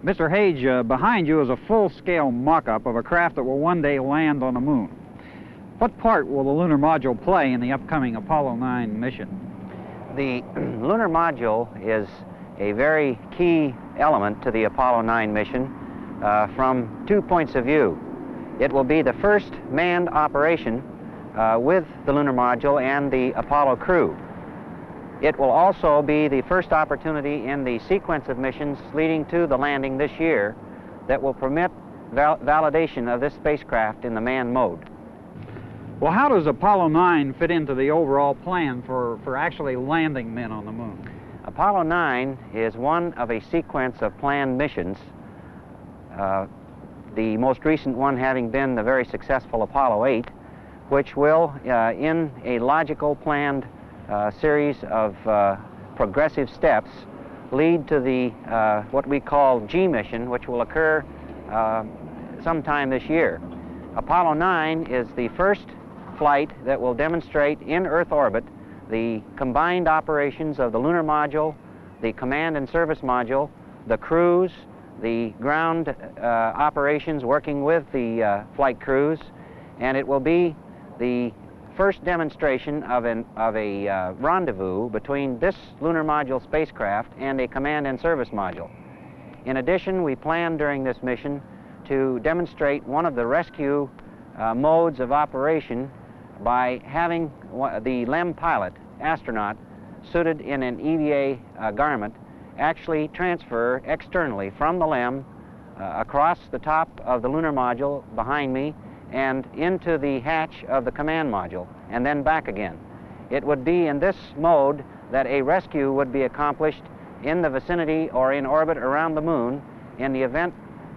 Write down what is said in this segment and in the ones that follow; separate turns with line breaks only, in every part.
Mr. Hage, behind you is a full-scale mock-up of a craft that will one day land on the moon. What part will the lunar module play in the upcoming Apollo 9 mission?
The lunar module is a very key element to the Apollo 9 mission from 2 points of view. It will be the first manned operation with the lunar module and the Apollo crew. It will also be the first opportunity in the sequence of missions leading to the landing this year that will permit validation of this spacecraft in the manned mode.
Well, how does Apollo 9 fit into the overall plan for actually landing men on the moon?
Apollo 9 is one of a sequence of planned missions, the most recent one having been the very successful Apollo 8, which will, in a logical planned series of progressive steps, lead to the what we call G mission, which will occur sometime this year. Apollo 9 is the first flight that will demonstrate in Earth orbit the combined operations of the lunar module, the command and service module, the crews, the ground operations working with the flight crews, and it will be the first demonstration of a rendezvous between this lunar module spacecraft and a command and service module. In addition, we plan during this mission to demonstrate one of the rescue modes of operation by having the LEM pilot, astronaut, suited in an EVA garment, actually transfer externally from the LEM across the top of the lunar module behind me and into the hatch of the command module, and then back again. It would be in this mode that a rescue would be accomplished in the vicinity or in orbit around the moon in the event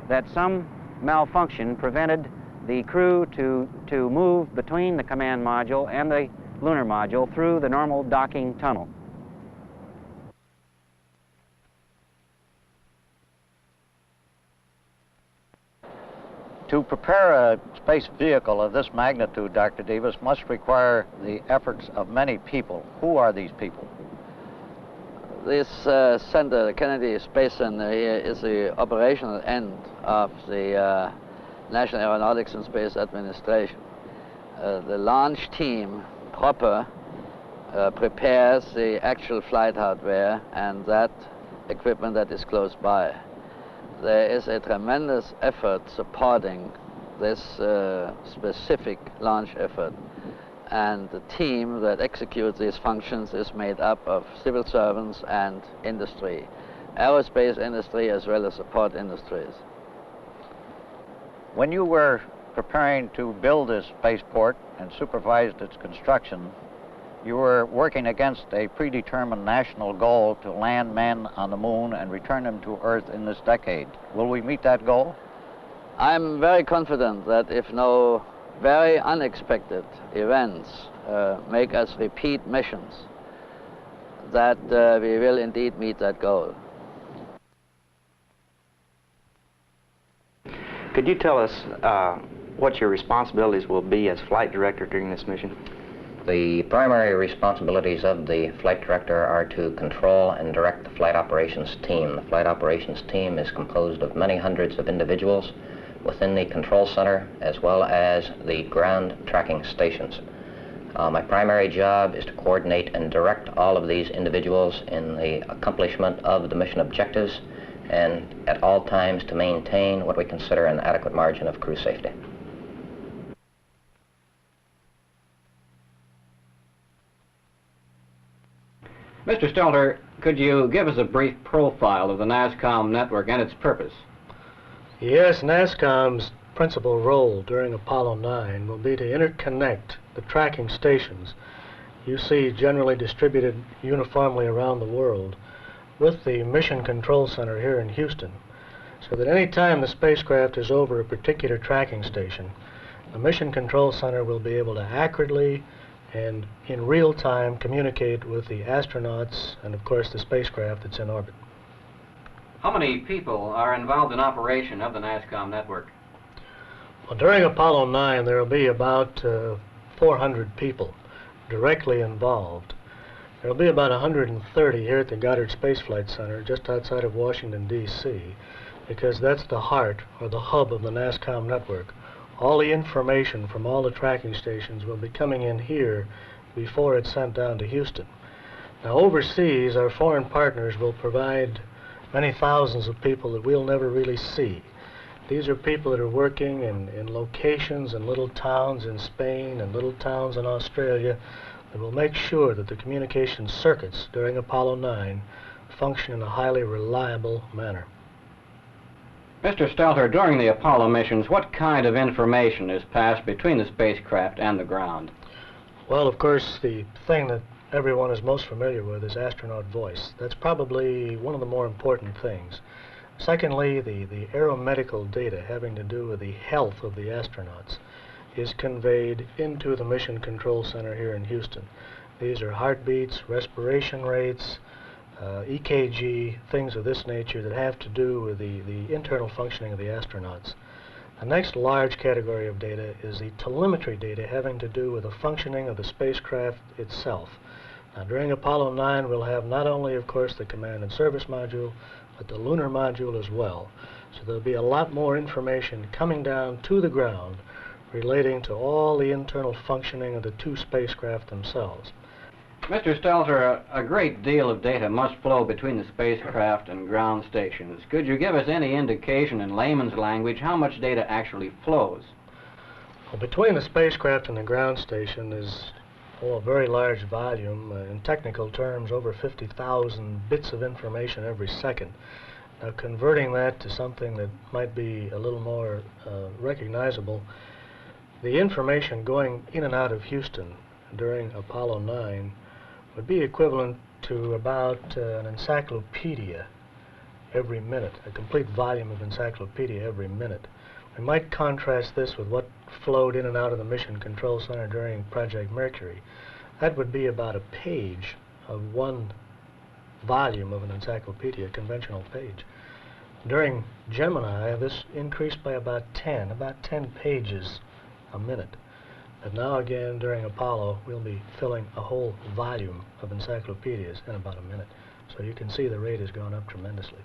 that some malfunction prevented the crew to move between the command module and the lunar module through the normal docking tunnel.
To prepare a space vehicle of this magnitude, Dr. Debus, must require the efforts of many people. Who are these people?
This center, the Kennedy Space Center here, is the operational end of the National Aeronautics and Space Administration. The launch team proper prepares the actual flight hardware and that equipment that is close by. There is a tremendous effort supporting this specific launch effort, and the team that executes these functions is made up of civil servants and industry, aerospace industry as well as support industries.
When you were preparing to build this spaceport and supervised its construction, you were working against a predetermined national goal to land men on the moon and return them to Earth in this decade. Will we meet that goal?
I'm very confident that if no very unexpected events make us repeat missions, that we will indeed meet that goal.
Could you tell us what your responsibilities will be as flight director during this mission?
The primary responsibilities of the flight director are to control and direct the flight operations team. The flight operations team is composed of many hundreds of individuals within the control center as well as the ground tracking stations. My primary job is to coordinate and direct all of these individuals in the accomplishment of the mission objectives and at all times to maintain what we consider an adequate margin of crew safety.
Mr. Stelter, could you give us a brief profile of the NASCOM network and its purpose?
Yes, NASCOM's principal role during Apollo 9 will be to interconnect the tracking stations you see generally distributed uniformly around the world with the Mission Control Center here in Houston, so that any time the spacecraft is over a particular tracking station, the Mission Control Center will be able to accurately and in real time communicate with the astronauts and of course the spacecraft that's in orbit.
How many people are involved in operation of the NASCOM network?
Well, during Apollo 9 there will be about 400 people directly involved. There will be about 130 here at the Goddard Space Flight Center just outside of Washington, D.C. because that's the heart or the hub of the NASCOM network. All the information from all the tracking stations will be coming in here before it's sent down to Houston. Now overseas, our foreign partners will provide many thousands of people that we'll never really see. These are people that are working in locations and little towns in Spain and little towns in Australia that will make sure that the communication circuits during Apollo 9 function in a highly reliable manner.
Mr. Stelter, during the Apollo missions, what kind of information is passed between the spacecraft and the ground?
Well, of course, the thing that everyone is most familiar with is astronaut voice. That's probably one of the more important things. Secondly, the aeromedical data having to do with the health of the astronauts is conveyed into the Mission Control Center here in Houston. These are heartbeats, respiration rates, EKG, things of this nature that have to do with the internal functioning of the astronauts. The next large category of data is the telemetry data having to do with the functioning of the spacecraft itself. Now, during Apollo 9, we'll have not only, of course, the command and service module, but the lunar module as well. So there'll be a lot more information coming down to the ground relating to all the internal functioning of the two spacecraft themselves.
Mr. Stelter, a great deal of data must flow between the spacecraft and ground stations. Could you give us any indication in layman's language how much data actually flows?
Well, between the spacecraft and the ground station is a very large volume. In technical terms, over 50,000 bits of information every second. Now, converting that to something that might be a little more recognizable, the information going in and out of Houston during Apollo 9 would be equivalent to about an encyclopedia every minute, a complete volume of encyclopedia every minute. We might contrast this with what flowed in and out of the Mission Control Center during Project Mercury. That would be about a page of one volume of an encyclopedia, a conventional page. During Gemini, this increased by about 10 pages a minute. But now again, during Apollo, we'll be filling a whole volume of encyclopedias in about a minute. So you can see the rate has gone up tremendously.